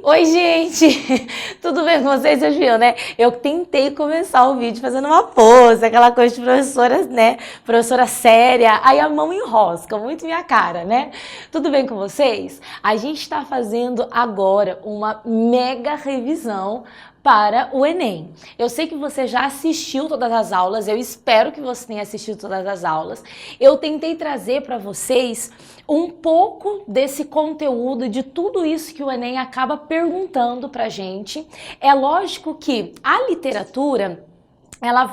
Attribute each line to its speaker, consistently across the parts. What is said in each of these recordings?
Speaker 1: Oi gente, tudo bem com vocês? Vocês viram, né? Eu tentei começar o vídeo fazendo uma pose, aquela coisa de professora, né? Professora séria, aí a mão enrosca, muito minha cara, né? Tudo bem com vocês? A gente tá fazendo agora uma mega revisão para o Enem. Eu sei que você já assistiu todas as aulas, eu espero que você tenha assistido todas as aulas. Eu tentei trazer para vocês um pouco desse conteúdo, de tudo isso que o Enem acaba perguntando pra gente. É lógico que a literatura ela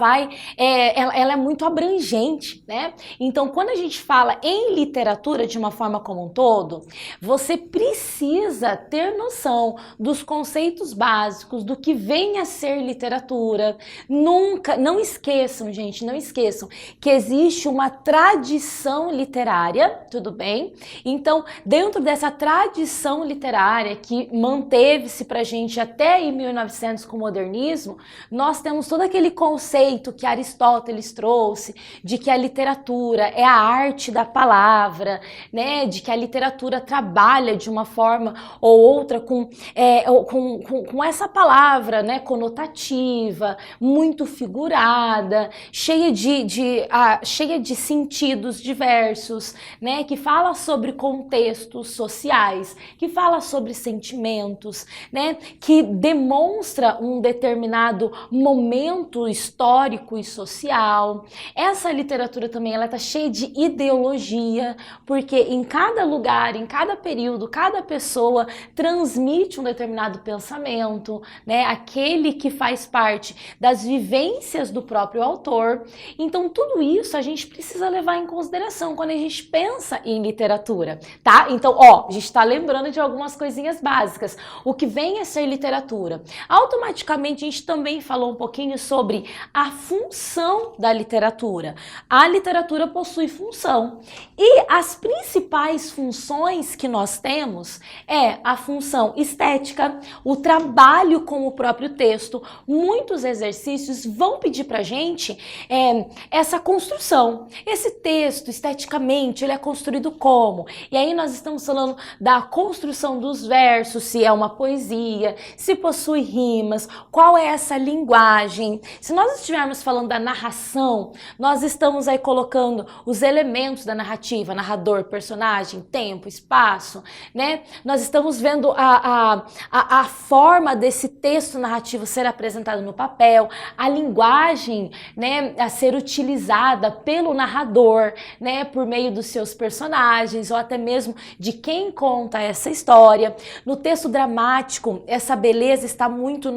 Speaker 1: é muito abrangente, né? Então, quando a gente fala em literatura de uma forma como um todo, você precisa ter noção dos conceitos básicos, do que vem a ser literatura. Não esqueçam, gente, não esqueçam que existe uma tradição literária, tudo bem? Então, dentro dessa tradição literária que manteve-se pra gente até em 1900 com o modernismo, nós temos todo aquele conceito que Aristóteles trouxe, de que a literatura é a arte da palavra, né? De que a literatura trabalha de uma forma ou outra com essa palavra, né? Conotativa, muito figurada, cheia de sentidos diversos, né? Que fala sobre contextos sociais, que fala sobre sentimentos, né? Que demonstra um determinado momento histórico e social. Essa literatura também, ela tá cheia de ideologia, porque em cada lugar, em cada período, cada pessoa transmite um determinado pensamento, né? Aquele que faz parte das vivências do próprio autor. Então, tudo isso a gente precisa levar em consideração quando a gente pensa em literatura, tá? Então, ó, a gente tá lembrando de algumas coisinhas básicas. O que vem a ser literatura? Automaticamente, a gente também falou um pouquinho sobre a função da literatura. A literatura possui função e as principais funções que nós temos é a função estética, o trabalho com o próprio texto. Muitos exercícios vão pedir pra gente essa construção. Esse texto, esteticamente, ele é construído como? E aí nós estamos falando da construção dos versos, se é uma poesia, se possui rimas, qual é essa linguagem. Se nós estivermos falando da narração, nós estamos aí colocando os elementos da narrativa, narrador, personagem, tempo, espaço, né? Nós estamos vendo a forma desse texto narrativo ser apresentado no papel, a linguagem, né, a ser utilizada pelo narrador, né, por meio dos seus personagens ou até mesmo de quem conta essa história. No texto dramático, essa beleza está muito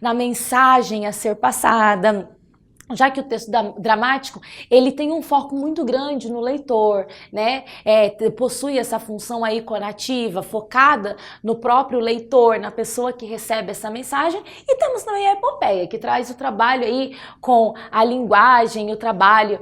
Speaker 1: na mensagem a ser passada. Já que o texto dramático, ele tem um foco muito grande no leitor, né? Possui essa função aí conativa, focada no próprio leitor, na pessoa que recebe essa mensagem. E temos também a epopeia, que traz o trabalho aí com a linguagem, o trabalho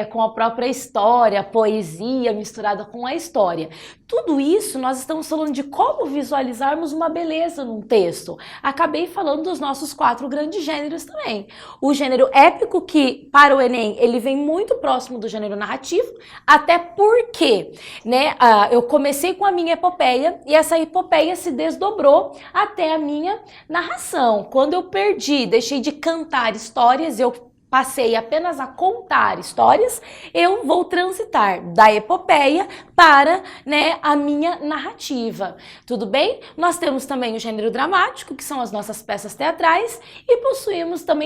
Speaker 1: com a própria história, a poesia misturada com a história. Tudo isso nós estamos falando de como visualizarmos uma beleza num texto. Acabei falando dos nossos 4 grandes gêneros também. O gênero épico, que para o Enem ele vem muito próximo do gênero narrativo, até porque, né, eu comecei com a minha epopeia e essa epopeia se desdobrou até a minha narração. Quando eu deixei de cantar histórias, eu passei apenas a contar histórias, eu vou transitar da epopeia para, né, a minha narrativa. Tudo bem? Nós temos também o gênero dramático, que são as nossas peças teatrais, e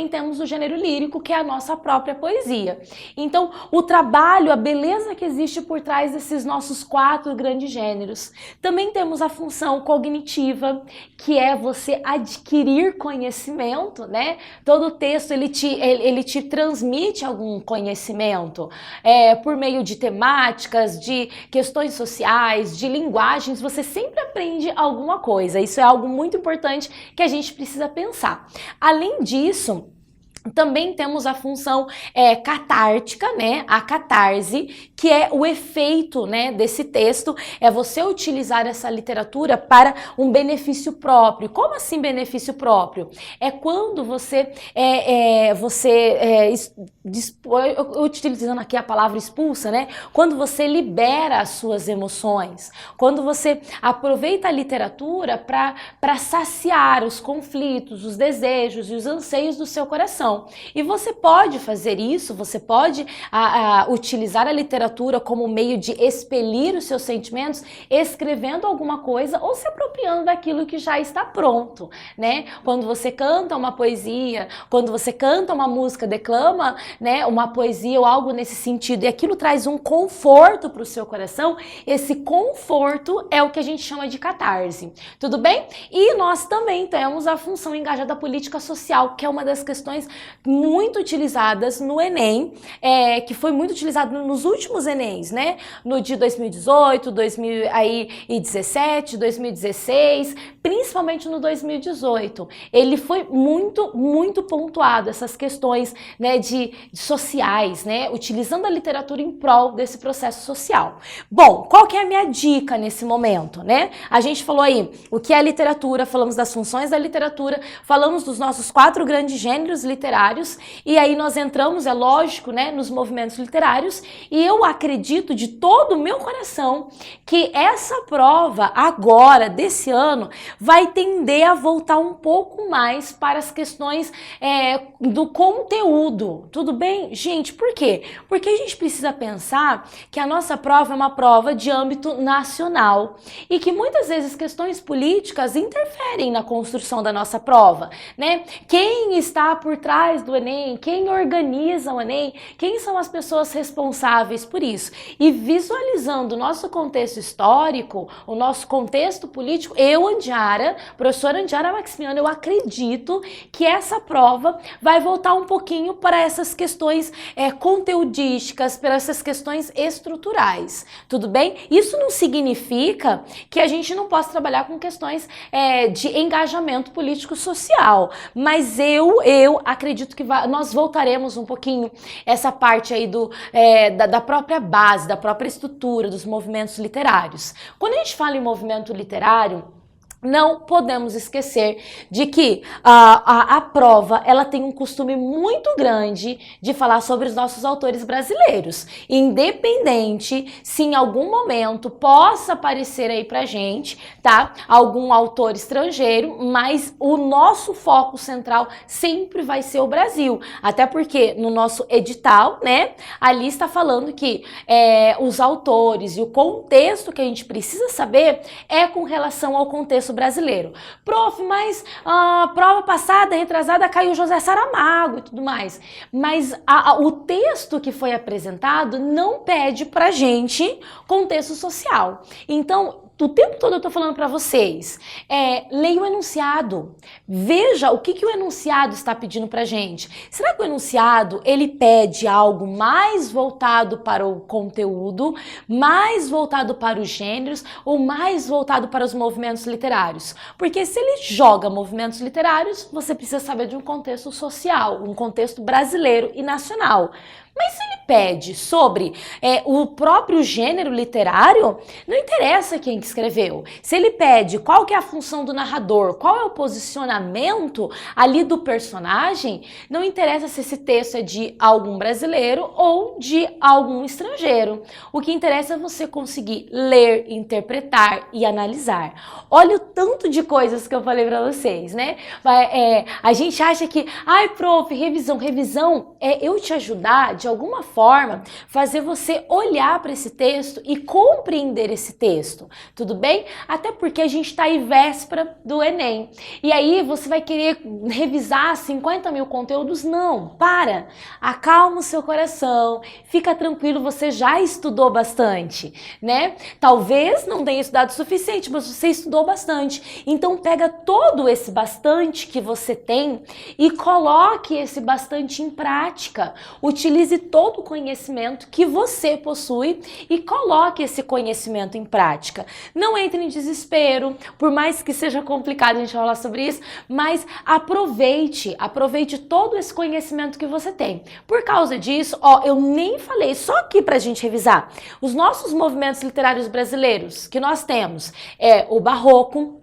Speaker 1: temos o gênero lírico, que é a nossa própria poesia. Então, o trabalho, a beleza que existe por trás desses nossos 4 grandes gêneros. Também temos a função cognitiva, que é você adquirir conhecimento, né? Todo texto, ele te transmite algum conhecimento por meio de temáticas, de questões sociais, de linguagens. Você sempre aprende alguma coisa. Isso é algo muito importante que a gente precisa pensar. Além disso, também temos a função catártica, né? A catarse, que é o efeito, né, desse texto, é você utilizar essa literatura para um benefício próprio. Como assim benefício próprio? É quando você, utilizando aqui a palavra expulsa, né, quando você libera as suas emoções, quando você aproveita a literatura para saciar os conflitos, os desejos e os anseios do seu coração. E você pode fazer isso, você pode utilizar a literatura como meio de expelir os seus sentimentos, escrevendo alguma coisa ou se apropriando daquilo que já está pronto, né? Quando você canta uma poesia, quando você canta uma música, declama, né, uma poesia ou algo nesse sentido, e aquilo traz um conforto para o seu coração, esse conforto é o que a gente chama de catarse, tudo bem? E nós também temos a função engajada política social, que é uma das questões muito utilizadas no Enem, que foi muito utilizado nos últimos Enems, né? No de 2018, 2017, 2016, principalmente no 2018. Ele foi muito pontuado, essas questões, né, de sociais, né? Utilizando a literatura em prol desse processo social. Bom, qual que é a minha dica nesse momento, né? A gente falou aí o que é a literatura, falamos das funções da literatura, falamos dos nossos 4 grandes gêneros literários, e aí nós entramos, é lógico, né, nos movimentos literários, e eu acredito de todo o meu coração que essa prova agora, desse ano, vai tender a voltar um pouco mais para as questões do conteúdo, tudo bem? Gente, por quê? Porque a gente precisa pensar que a nossa prova é uma prova de âmbito nacional e que muitas vezes questões políticas interferem na construção da nossa prova, né? Quem está por trás do Enem, quem organiza o Enem, quem são as pessoas responsáveis por isso? E visualizando o nosso contexto histórico, o nosso contexto político, eu, Andiara, professora Andiara Maximiano, eu acredito que essa prova vai voltar um pouquinho para essas questões conteudísticas, para essas questões estruturais, tudo bem? Isso não significa que a gente não possa trabalhar com questões de engajamento político-social, mas eu acredito que nós voltaremos um pouquinho essa parte aí da própria base, da própria estrutura dos movimentos literários. Quando a gente fala em movimento literário, não podemos esquecer de que a prova ela tem um costume muito grande de falar sobre os nossos autores brasileiros, independente se em algum momento possa aparecer aí pra gente, tá? Algum autor estrangeiro, mas o nosso foco central sempre vai ser o Brasil, até porque no nosso edital, né, ali está falando que os autores e o contexto que a gente precisa saber é com relação ao contexto brasileiro. Prof, mas prova passada, retrasada, caiu José Saramago e tudo mais. Mas o texto que foi apresentado não pede pra gente contexto social. Então, o tempo todo eu tô falando para vocês, leia o enunciado, veja o que o enunciado está pedindo pra gente. Será que o enunciado, ele pede algo mais voltado para o conteúdo, mais voltado para os gêneros ou mais voltado para os movimentos literários? Porque se ele joga movimentos literários, você precisa saber de um contexto social, um contexto brasileiro e nacional. Mas se ele pede sobre o próprio gênero literário, não interessa quem que escreveu. Se ele pede qual que é a função do narrador, qual é o posicionamento ali do personagem, não interessa se esse texto é de algum brasileiro ou de algum estrangeiro. O que interessa é você conseguir ler, interpretar e analisar. Olha o tanto de coisas que eu falei para vocês, né? A gente acha que, ai, prof, revisão é eu te ajudar de alguma forma, fazer você olhar para esse texto e compreender esse texto, tudo bem? Até porque a gente está em véspera do Enem. E aí você vai querer revisar 50 mil conteúdos? Não, para! Acalma o seu coração, fica tranquilo, você já estudou bastante, né? Talvez não tenha estudado o suficiente, mas você estudou bastante. Então pega todo esse bastante que você tem e coloque esse bastante em prática. Utilize todo o conhecimento que você possui e coloque esse conhecimento em prática. Não entre em desespero, por mais que seja complicado a gente falar sobre isso, mas aproveite todo esse conhecimento que você tem. Por causa disso, eu nem falei, só aqui pra gente revisar, os nossos movimentos literários brasileiros que nós temos é o barroco,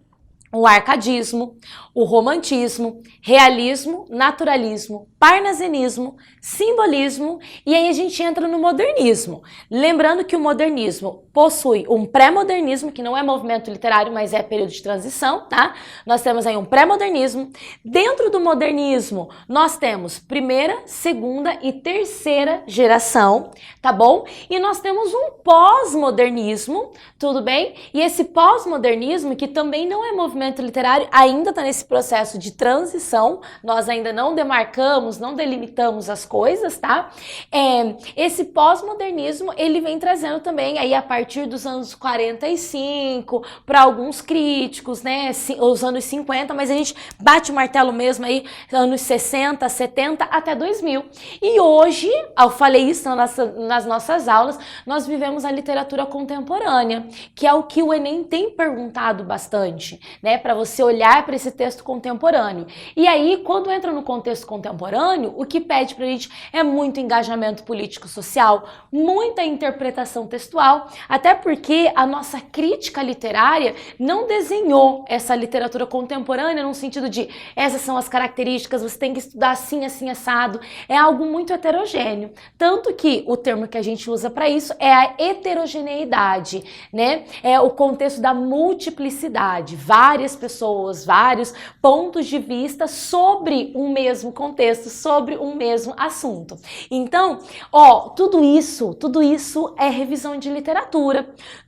Speaker 1: o arcadismo, o romantismo, realismo, naturalismo, parnasianismo, simbolismo, e aí a gente entra no modernismo. Lembrando que o modernismo possui um pré-modernismo, que não é movimento literário, mas é período de transição, tá? Nós temos aí um pré-modernismo. Dentro do modernismo, nós temos primeira, segunda e terceira geração, tá bom? E nós temos um pós-modernismo, tudo bem? E esse pós-modernismo, que também não é movimento literário, ainda está nesse processo de transição, nós ainda não demarcamos, não delimitamos as coisas, tá? Esse pós-modernismo, ele vem trazendo também aí a partir dos anos 45, para alguns críticos, né, os anos 50, mas a gente bate o martelo mesmo aí, anos 60, 70 até 2000. E hoje, eu falei isso nas nossas aulas, nós vivemos a literatura contemporânea, que é o que o Enem tem perguntado bastante, né, para você olhar para esse texto contemporâneo. E aí, quando entra no contexto contemporâneo, o que pede pra gente é muito engajamento político-social, muita interpretação textual, até porque a nossa crítica literária não desenhou essa literatura contemporânea no sentido de essas são as características, você tem que estudar assim, assim, assado. É algo muito heterogêneo. Tanto que o termo que a gente usa para isso é a heterogeneidade, né? É o contexto da multiplicidade, várias pessoas, vários pontos de vista sobre um mesmo contexto, sobre um mesmo assunto. Então, tudo isso é revisão de literatura.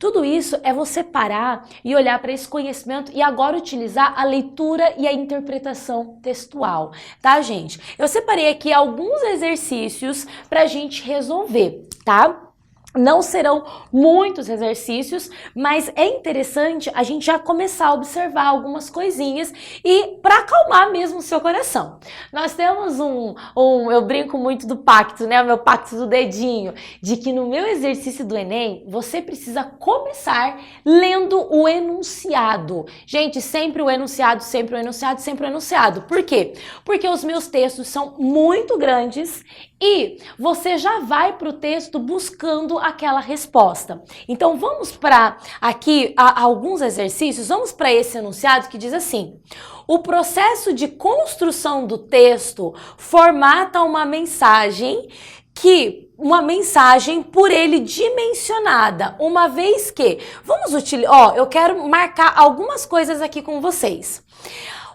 Speaker 1: Tudo isso é você parar e olhar para esse conhecimento e agora utilizar a leitura e a interpretação textual, tá, gente? Eu separei aqui alguns exercícios pra gente resolver, tá? Não serão muitos exercícios, mas é interessante a gente já começar a observar algumas coisinhas e para acalmar mesmo o seu coração. Nós temos eu brinco muito do pacto, né? O meu pacto do dedinho, de que no meu exercício do Enem, você precisa começar lendo o enunciado. Gente, sempre o enunciado, sempre o enunciado, sempre o enunciado. Por quê? Porque os meus textos são muito grandes e você já vai para o texto buscando aquela resposta. Então vamos para aqui alguns exercícios, vamos para esse enunciado que diz assim: o processo de construção do texto formata uma mensagem por ele dimensionada, uma vez que, vamos utilizar, eu quero marcar algumas coisas aqui com vocês.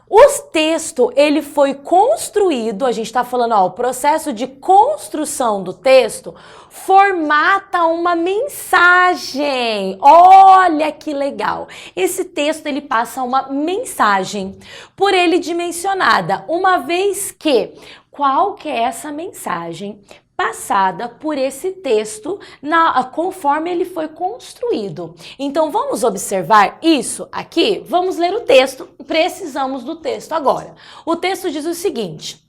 Speaker 1: O texto, ele foi construído, a gente está falando, o processo de construção do texto formata uma mensagem. Olha que legal. Esse texto, ele passa uma mensagem por ele dimensionada, uma vez que, qual que é essa mensagem passada por esse texto conforme ele foi construído. Então vamos observar isso aqui? Vamos ler o texto, precisamos do texto agora. O texto diz o seguinte: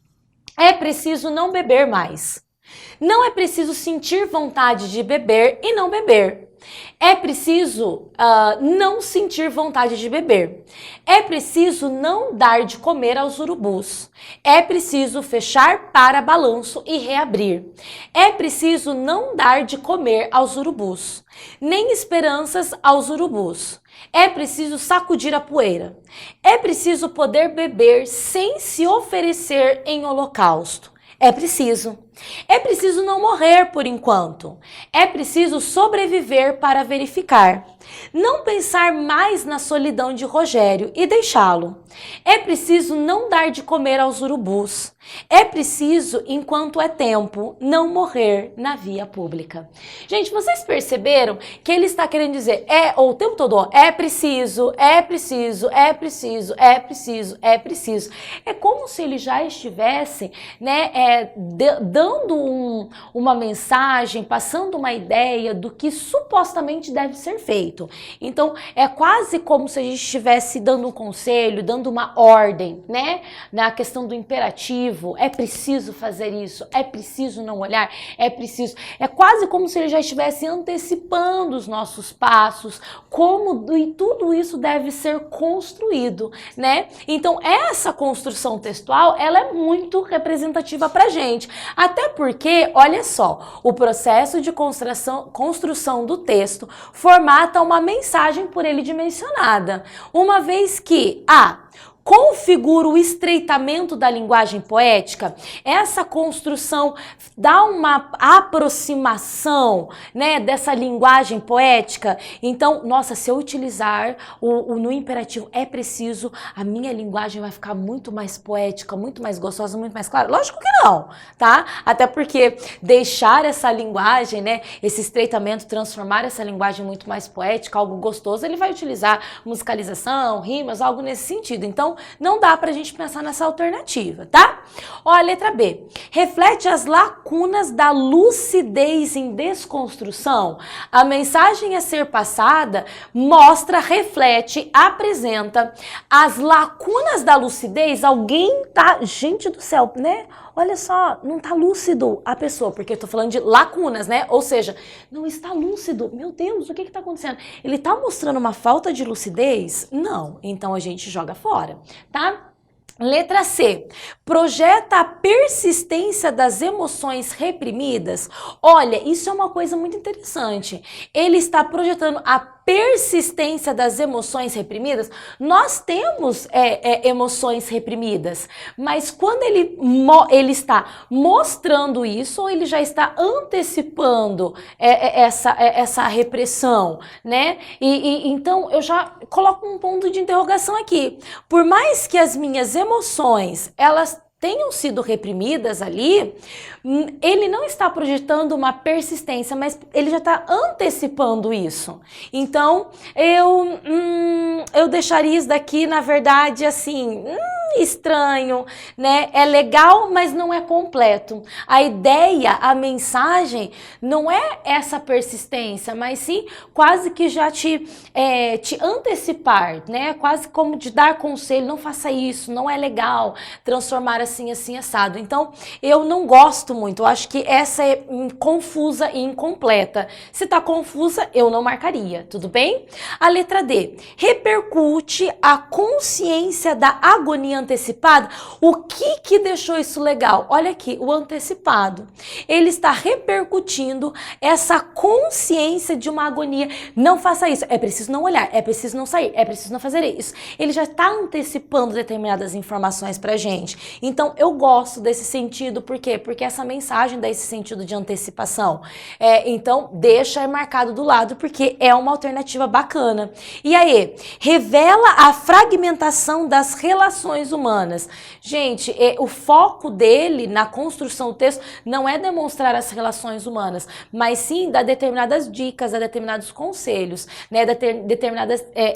Speaker 1: é preciso não beber mais. Não é preciso sentir vontade de beber e não beber. É preciso não sentir vontade de beber. É preciso não dar de comer aos urubus. É preciso fechar para balanço e reabrir. É preciso não dar de comer aos urubus, nem esperanças aos urubus. É preciso sacudir a poeira. É preciso poder beber sem se oferecer em holocausto. É preciso. É preciso não morrer por enquanto. É preciso sobreviver para verificar. Não pensar mais na solidão de Rogério e deixá-lo. É preciso não dar de comer aos urubus. É preciso, enquanto é tempo, não morrer na via pública. Gente, vocês perceberam que ele está querendo dizer, o tempo todo, é preciso, é preciso, é preciso, é preciso, é preciso. É como se ele já estivesse, né, dando uma mensagem, passando uma ideia do que supostamente deve ser feito. jeito. Então, é quase como se a gente estivesse dando um conselho, dando uma ordem, né? Na questão do imperativo, é preciso fazer isso, é preciso não olhar, é preciso... É quase como se ele já estivesse antecipando os nossos passos, como e tudo isso deve ser construído, né? Então, essa construção textual, ela é muito representativa pra gente. Até porque, olha só, o processo de construção do texto formata uma mensagem por ele dimensionada. Uma vez que configura o estreitamento da linguagem poética, essa construção dá uma aproximação, né, dessa linguagem poética. Então, nossa, se eu utilizar no imperativo é preciso, a minha linguagem vai ficar muito mais poética, muito mais gostosa, muito mais clara. Lógico que não, tá? Até porque deixar essa linguagem, né, esse estreitamento, transformar essa linguagem muito mais poética, algo gostoso, ele vai utilizar musicalização, rimas, algo nesse sentido. Então, não dá pra gente pensar nessa alternativa, tá? Ó, a letra B. Reflete as lacunas da lucidez em desconstrução. A mensagem a ser passada mostra, reflete, apresenta as lacunas da lucidez. Alguém tá... Gente do céu, né? Olha só, não tá lúcido a pessoa, porque eu tô falando de lacunas, né? Ou seja, não está lúcido. Meu Deus, o que que tá acontecendo? Ele tá mostrando uma falta de lucidez? Não. Então a gente joga fora, tá? Letra C. Projeta a persistência das emoções reprimidas. Olha, isso é uma coisa muito interessante. Ele está projetando a persistência das emoções reprimidas. Nós temos emoções reprimidas, mas quando ele está mostrando isso, ou ele já está antecipando essa repressão, né? Então eu já coloco um ponto de interrogação aqui. Por mais que as minhas emoções, elas tenham sido reprimidas ali, ele não está projetando uma persistência, mas ele já está antecipando isso. Então, eu deixaria isso daqui, na verdade, assim, estranho, né? É legal, mas não é completo. A ideia, a mensagem, não é essa persistência, mas sim quase que já te antecipar, né? Quase como de dar conselho, não faça isso, não é legal transformar assim, assim, assado. Então, eu não gosto muito, eu acho que essa é confusa e incompleta. Se tá confusa, eu não marcaria, tudo bem? A letra D. Repercute a consciência da agonia antecipada. O que deixou isso legal? Olha aqui, o antecipado. Ele está repercutindo essa consciência de uma agonia. Não faça isso, é preciso não olhar, é preciso não sair, é preciso não fazer isso. Ele já está antecipando determinadas informações pra gente. Então, eu gosto desse sentido, por quê? Porque essa mensagem dá esse sentido de antecipação. Então, deixa marcado do lado, porque é uma alternativa bacana. E aí, revela a fragmentação das relações humanas. Gente, o foco dele na construção do texto não é demonstrar as relações humanas, mas sim dar determinadas dicas, dar determinados conselhos, né?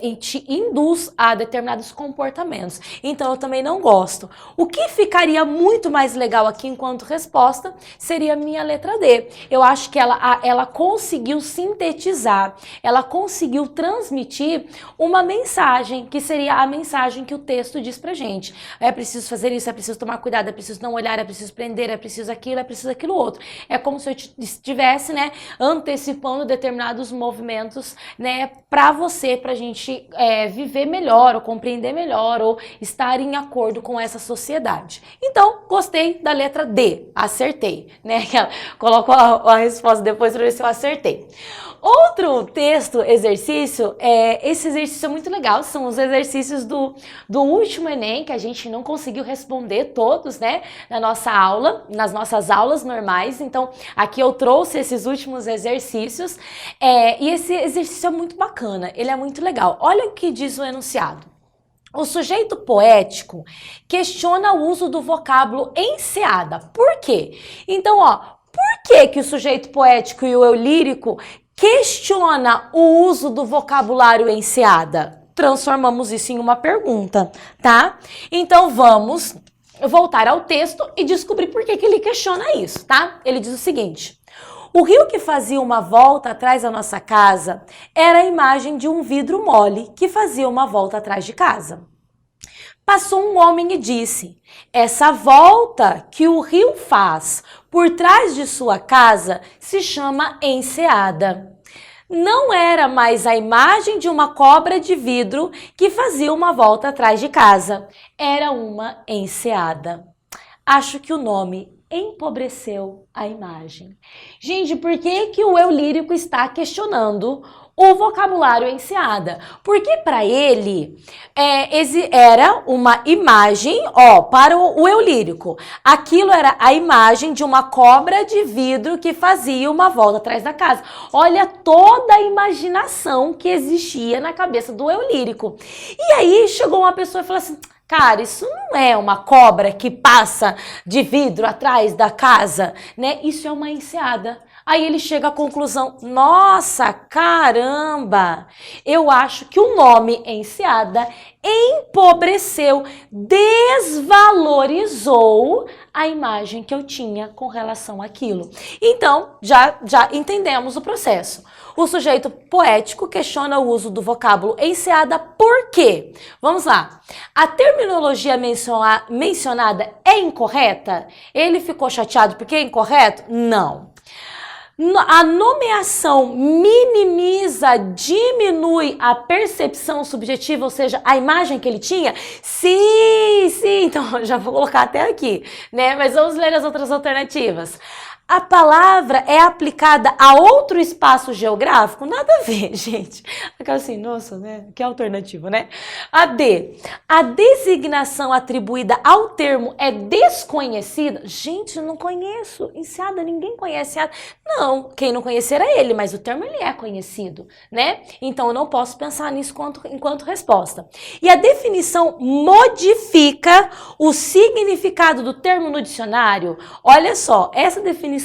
Speaker 1: E te induz a determinados comportamentos. Então, eu também não gosto. O que ficaria muito mais legal aqui enquanto resposta seria a minha letra D. Eu acho que ela conseguiu sintetizar, ela conseguiu transmitir uma mensagem, que seria a mensagem que o texto diz pra gente. É preciso fazer isso, é preciso tomar cuidado, é preciso não olhar, é preciso prender, é preciso aquilo outro. É como se eu estivesse, né, antecipando determinados movimentos, né, pra você, pra gente viver melhor, ou compreender melhor, ou estar em acordo com essa sociedade. Então, gostei da letra D, acertei, né? Coloco a resposta depois para ver se eu acertei. Outro texto, exercício, esse exercício é muito legal, são os exercícios do último Enem, que a gente não conseguiu responder todos, né, na nossa aula, nas nossas aulas normais. Então, aqui eu trouxe esses últimos exercícios, e esse exercício é muito bacana, ele é muito legal. Olha o que diz o enunciado. O sujeito poético questiona o uso do vocábulo enseada. Por quê? Então, por que o sujeito poético e o eu lírico questiona o uso do vocabulário enseada? Transformamos isso em uma pergunta, tá? Então, vamos voltar ao texto e descobrir por que ele questiona isso, tá? Ele diz o seguinte: O rio que fazia uma volta atrás da nossa casa era a imagem de um vidro mole que fazia uma volta atrás de casa. Passou um homem e disse: essa volta que o rio faz por trás de sua casa se chama enseada. Não era mais a imagem de uma cobra de vidro que fazia uma volta atrás de casa. Era uma enseada. Acho que o nome empobreceu a imagem. Gente, por que que o eu lírico está questionando o vocabulário enseada? Porque para ele era uma imagem, para o eu lírico, aquilo era a imagem de uma cobra de vidro que fazia uma volta atrás da casa. Olha toda a imaginação que existia na cabeça do eu lírico. E aí chegou uma pessoa e falou assim: cara, isso não é uma cobra que passa de vidro atrás da casa, né? Isso é uma enseada. Aí ele chega à conclusão: nossa, caramba! Eu acho que o nome enseada empobreceu, desvalorizou a imagem que eu tinha com relação àquilo. Então, já entendemos o processo. O sujeito poético questiona o uso do vocábulo enseada por quê? Vamos lá. A terminologia mencionada é incorreta? Ele ficou chateado porque é incorreto? Não. A nomeação minimiza, diminui a percepção subjetiva, ou seja, a imagem que ele tinha? Sim, então já vou colocar até aqui, né? Mas vamos ler as outras alternativas. A palavra é aplicada a outro espaço geográfico? Nada a ver, gente. Aquela assim, nossa, né? Que alternativa, né? A D. A designação atribuída ao termo é desconhecida? Gente, eu não conheço. Enseada, ninguém conhece enseada. Não, quem não conhecer é ele, mas o termo ele é conhecido, né? Então eu não posso pensar nisso enquanto resposta. E a definição modifica o significado do termo no dicionário? Olha só, essa definição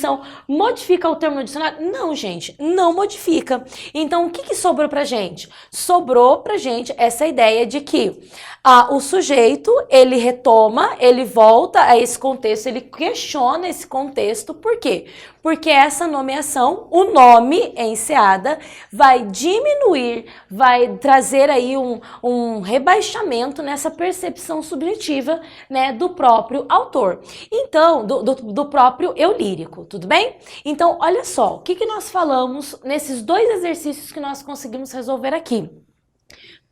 Speaker 1: modifica o termo no dicionário? Não, gente, não modifica. Então, o que sobrou pra gente? Sobrou pra gente essa ideia de que o sujeito, ele retoma, ele volta a esse contexto, ele questiona esse contexto. Por quê? Porque essa nomeação, o nome enseada, vai diminuir, vai trazer aí um rebaixamento nessa percepção subjetiva, né, do próprio autor. Então, do próprio eu lírico, tudo bem? Então, olha só, o que nós falamos nesses dois exercícios que nós conseguimos resolver aqui?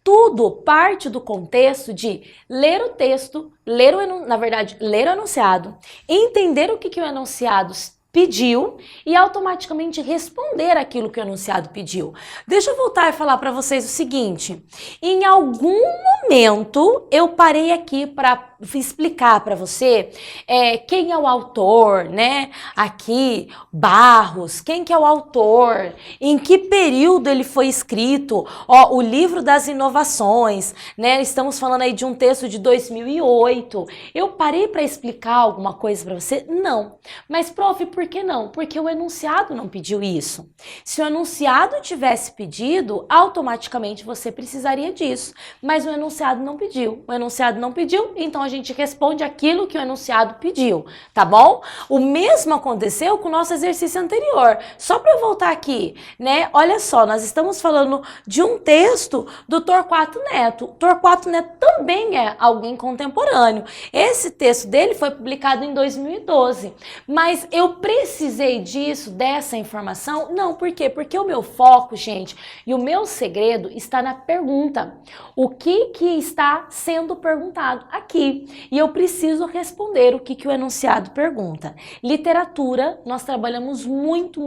Speaker 1: Tudo parte do contexto de ler o texto, ler o enunciado, entender o que o enunciado pediu e automaticamente responder aquilo que o enunciado pediu. Deixa eu voltar e falar para vocês o seguinte: em algum momento eu parei aqui para explicar para você quem é o autor, né? Aqui, Barros, quem que é o autor, em que período ele foi escrito, o Livro das Inovações, né? Estamos falando aí de um texto de 2008. Eu parei para explicar alguma coisa para você? Não. Mas, prof, por que não? Porque o enunciado não pediu isso. Se o enunciado tivesse pedido, automaticamente você precisaria disso. Mas o enunciado não pediu. O enunciado não pediu, então a gente responde aquilo que o enunciado pediu, tá bom? O mesmo aconteceu com o nosso exercício anterior. Só para eu voltar aqui, né? Olha só, nós estamos falando de um texto do Torquato Neto. Torquato Neto também é alguém contemporâneo. Esse texto dele foi publicado em 2012. Mas eu precisei dessa informação? Não, por quê? Porque o meu foco, gente, e o meu segredo está na pergunta. O que está sendo perguntado aqui? E eu preciso responder o que o enunciado pergunta. Literatura, nós trabalhamos muito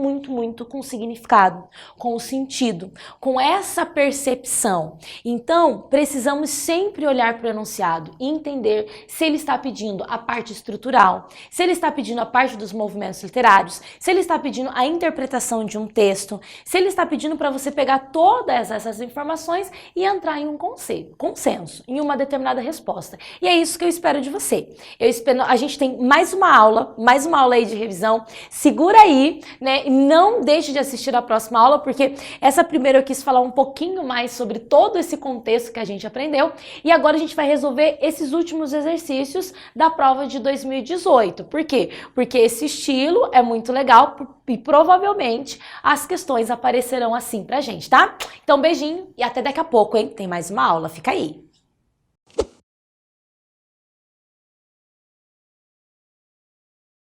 Speaker 1: com significado, com o sentido, com essa percepção. Então, precisamos sempre olhar para o enunciado e entender se ele está pedindo a parte estrutural, se ele está pedindo a parte dos movimentos literários, se ele está pedindo a interpretação de um texto, se ele está pedindo para você pegar todas essas informações e entrar em um consenso, em uma determinada resposta. E é isso que eu espero de você. A gente tem mais uma aula aí de revisão. Segura aí, né? E não deixe de assistir a próxima aula, porque essa primeira eu quis falar um pouquinho mais sobre todo esse contexto que a gente aprendeu. E agora a gente vai resolver esses últimos exercícios da prova de 2018. Por quê? Porque esse estilo aquilo é muito legal e provavelmente as questões aparecerão assim pra gente, tá? Então, beijinho e até daqui a pouco, hein? Tem mais uma aula, fica aí.